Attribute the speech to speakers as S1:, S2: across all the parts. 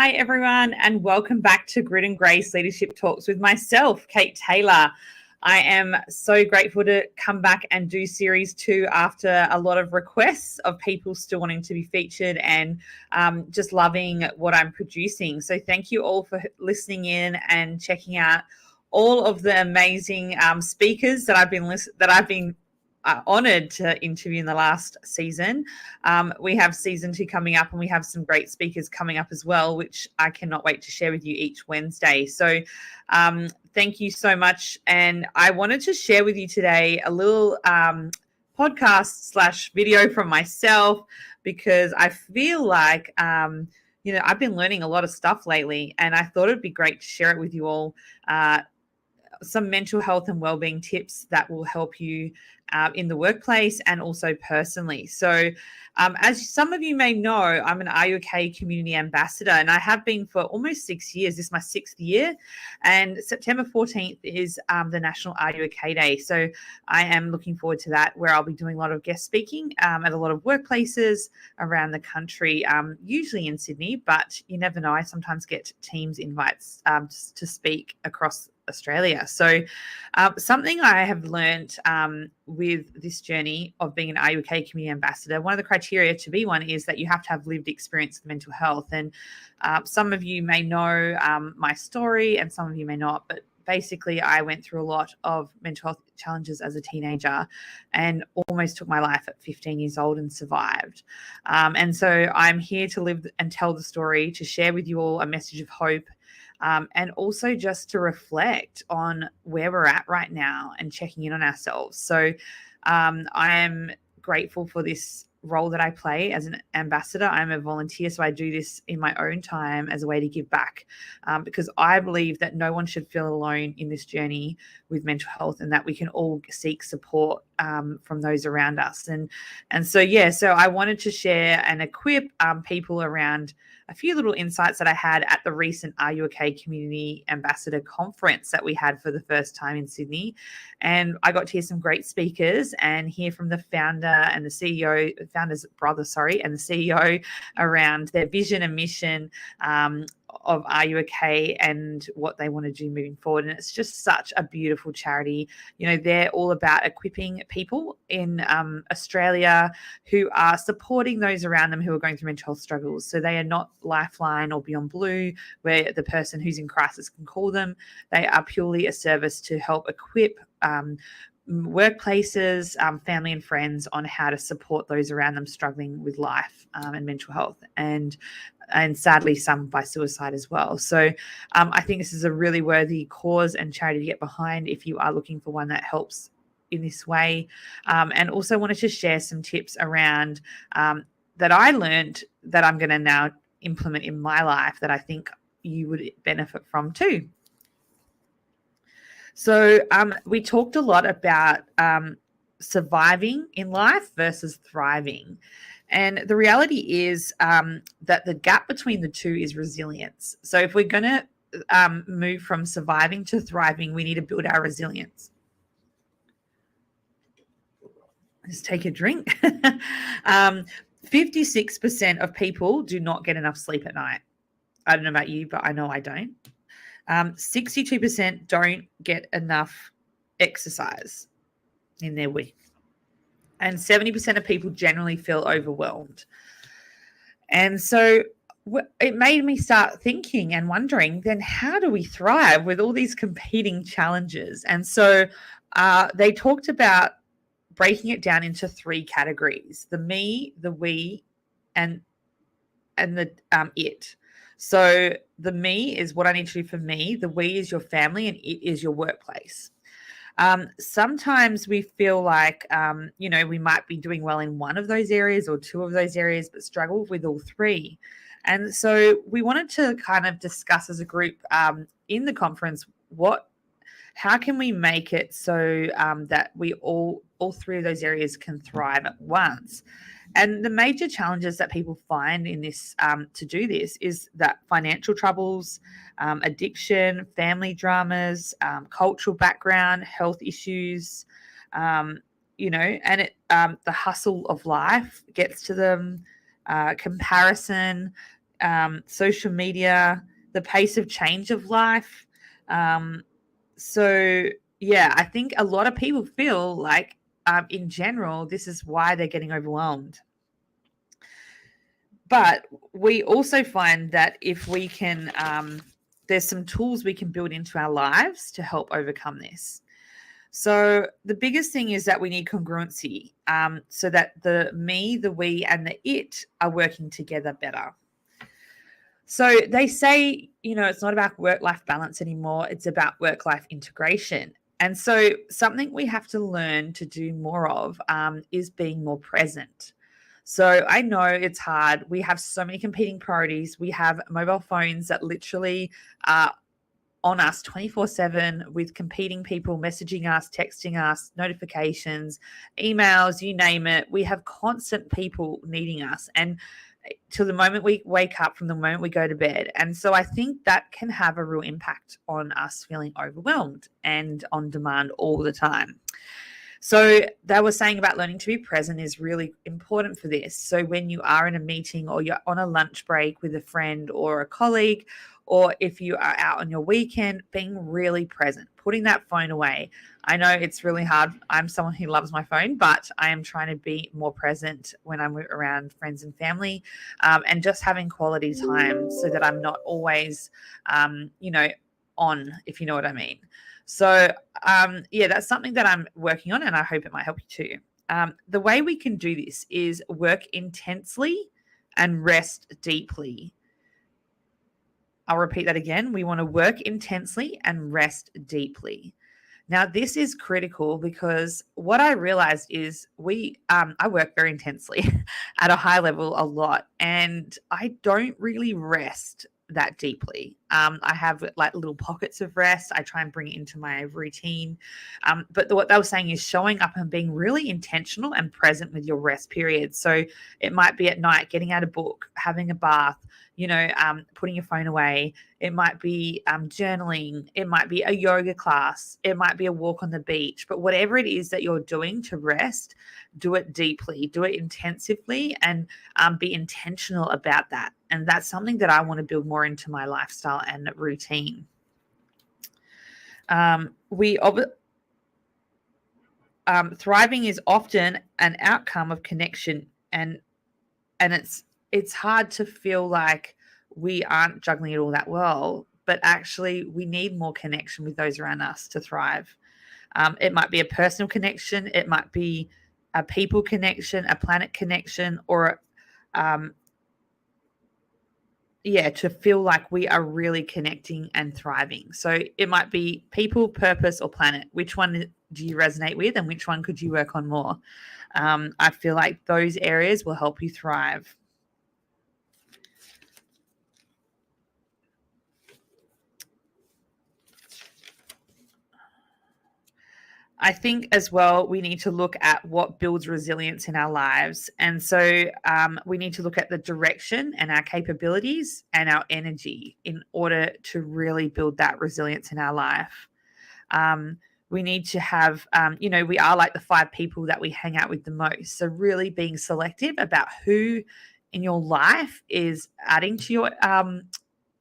S1: Hi, everyone, and welcome back to Grit and Grace Leadership Talks with myself, Kate Taylor. I am so grateful to come back and do series 2 after a lot of requests of people still wanting to be featured and just loving what I'm producing. So thank you all for listening in and checking out all of the amazing speakers that I've been honored to interview in the last season. We have season 2 coming up, and we have some great speakers coming up as well, which I cannot wait to share with you each Wednesday. So thank you so much. And I wanted to share with you today a little podcast / video from myself, because I feel like, I've been learning a lot of stuff lately, and I thought it'd be great to share it with you all. Some mental health and wellbeing tips that will help you in the workplace and also personally. So as some of you may know, I'm an Are You OK community ambassador, and I have been for almost 6 years. This is my 6th year, and September 14th is the National Are You OK Day. So I am looking forward to that, where I'll be doing a lot of guest speaking at a lot of workplaces around the country, usually in Sydney, but you never know. I sometimes get Teams invites to speak across Australia. So something I have learned with this journey of being an Are You OK community ambassador, one of the criteria to be one is that you have to have lived experience with mental health. And some of you may know my story and some of you may not, but basically I went through a lot of mental health challenges as a teenager and almost took my life at 15 years old and survived. And so I'm here to live and tell the story, to share with you all a message of hope, and also just to reflect on where we're at right now and checking in on ourselves. So I am grateful for this role that I play as an ambassador. I'm a volunteer, so I do this in my own time as a way to give back, because I believe that no one should feel alone in this journey with mental health, and that we can all seek support from those around us. And so I wanted to share and equip people around a few little insights that I had at the recent Are You OK Community Ambassador Conference that we had for the first time in Sydney. And I got to hear some great speakers and hear from the founder and the CEO, founder's brother, and the CEO around their vision and mission of Are You OK and what they want to do moving forward. And it's just such a beautiful charity. You know, they're all about equipping people in Australia who are supporting those around them who are going through mental health struggles. So they are not Lifeline or Beyond Blue, where the person who's in crisis can call them. They are purely a service to help equip workplaces, family and friends on how to support those around them struggling with life and mental health, and sadly some by suicide as well. So I think this is a really worthy cause and charity to get behind if you are looking for one that helps in this way. And also wanted to share some tips around that I learned that I'm going to now implement in my life that I think you would benefit from too. So we talked a lot about surviving in life versus thriving. And the reality is that the gap between the two is resilience. So if we're going to move from surviving to thriving, we need to build our resilience. Just take a drink. 56% of people do not get enough sleep at night. I don't know about you, but I know I don't. 62% don't get enough exercise in their week. And 70% of people generally feel overwhelmed. And so it made me start thinking and wondering, then how do we thrive with all these competing challenges? And so they talked about breaking it down into 3 categories: the me, the we, and the it. So the me is what I need to do for me. The we is your family, and it is your workplace. Sometimes we feel like, we might be doing well in one of those areas or 2 of those areas, but struggle with all 3. And so we wanted to kind of discuss as a group in the conference, how can we make it so that we all 3 of those areas can thrive at once? And the major challenges that people find in this to do this is that financial troubles, addiction, family dramas, cultural background, health issues, and the hustle of life gets to them, comparison, social media, the pace of change of life. So, yeah, I think a lot of people feel like, in general, this is why they're getting overwhelmed. But we also find that if we can, there's some tools we can build into our lives to help overcome this. So the biggest thing is that we need congruency, so that the me, the we, and the it are working together better. So they say, it's not about work-life balance anymore. It's about work-life integration. And so something we have to learn to do more of is being more present. So I know it's hard. We have so many competing priorities. We have mobile phones that literally are on us 24/7 with competing people messaging us, texting us, notifications, emails, you name it. We have constant people needing us. And to the moment we wake up, from the moment we go to bed. And so I think that can have a real impact on us feeling overwhelmed and on demand all the time. So they were saying about learning to be present is really important for this. So when you are in a meeting or you're on a lunch break with a friend or a colleague, or if you are out on your weekend, being really present, putting that phone away. I know it's really hard. I'm someone who loves my phone, but I am trying to be more present when I'm around friends and family, and just having quality time so that I'm not always, on, if you know what I mean. So, yeah, that's something that I'm working on, and I hope it might help you too. The way we can do this is work intensely and rest deeply. I'll repeat that again. We want to work intensely and rest deeply. Now, this is critical because what I realized is I work very intensely at a high level a lot, and I don't really rest that deeply. I have like little pockets of rest. I try and bring it into my routine. But what they were saying is showing up and being really intentional and present with your rest period. So it might be at night, getting out a book, having a bath, putting your phone away. It might be journaling. It might be a yoga class. It might be a walk on the beach. But whatever it is that you're doing to rest, do it deeply, do it intensively, and be intentional about that. And that's something that I want to build more into my lifestyle and routine. Thriving is often an outcome of connection, and it's hard to feel like we aren't juggling it all that well, but actually we need more connection with those around us to thrive. It might be a personal connection, it might be a people connection, a planet connection, or to feel like we are really connecting and thriving. So it might be people, purpose, or planet. Which one do you resonate with, and which one could you work on more? I feel like those areas will help you thrive. I think as well, we need to look at what builds resilience in our lives. And so we need to look at the direction and our capabilities and our energy in order to really build that resilience in our life. We need to have, we are like the 5 people that we hang out with the most. So really being selective about who in your life is adding to your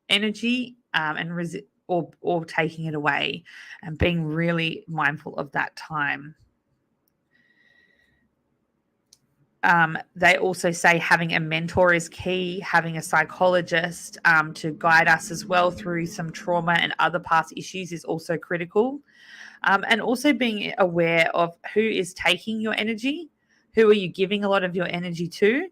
S1: energy or taking it away, and being really mindful of that time. They also say having a mentor is key, having a psychologist to guide us as well through some trauma and other past issues is also critical. And also being aware of who is taking your energy, who are you giving a lot of your energy to,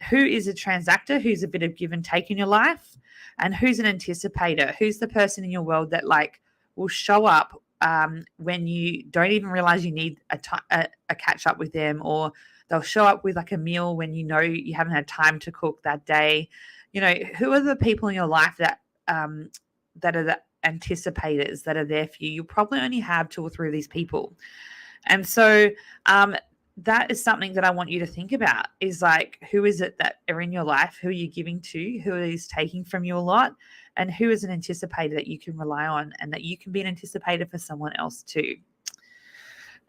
S1: who is a transactor, who's a bit of give and take in your life, and who's an anticipator, who's the person in your world that will show up when you don't even realize you need a catch up with them, or they'll show up with like a meal when you haven't had time to cook that day. Who are the people in your life that are the anticipators that are there for you? You'll probably only have 2 or 3 of these people. And so that is something that I want you to think about, is like, who is it that are in your life? Who are you giving to? Who is taking from you a lot? And who is an anticipator that you can rely on, and that you can be an anticipator for someone else too?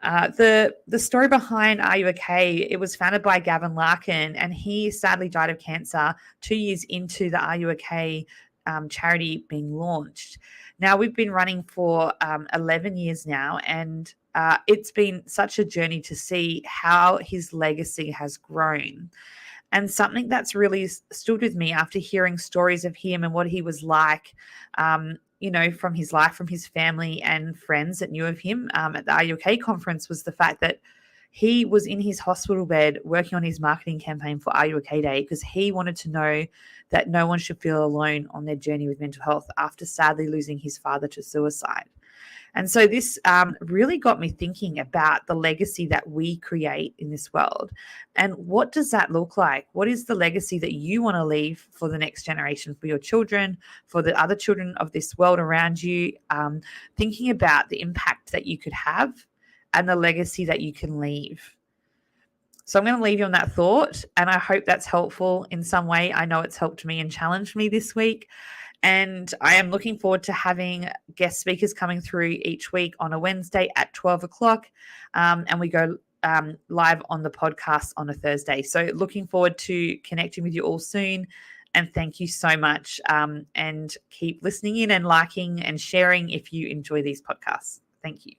S1: The story behind Are You Okay? It was founded by Gavin Larkin, and he sadly died of cancer 2 years into the Are You Okay charity being launched. Now we've been running for 11 years now, and it's been such a journey to see how his legacy has grown. And something that's really stood with me after hearing stories of him and what he was like, from his life, from his family and friends that knew of him at the Are You OK conference, was the fact that he was in his hospital bed working on his marketing campaign for Are You OK Day because he wanted to know that no one should feel alone on their journey with mental health after sadly losing his father to suicide. And so this really got me thinking about the legacy that we create in this world. And what does that look like? What is the legacy that you want to leave for the next generation, for your children, for the other children of this world around you? Thinking about the impact that you could have and the legacy that you can leave. So I'm going to leave you on that thought, and I hope that's helpful in some way. I know it's helped me and challenged me this week. And I am looking forward to having guest speakers coming through each week on a Wednesday at 12 o'clock. And we go live on the podcast on a Thursday. So looking forward to connecting with you all soon. And thank you so much. And keep listening in and liking and sharing if you enjoy these podcasts. Thank you.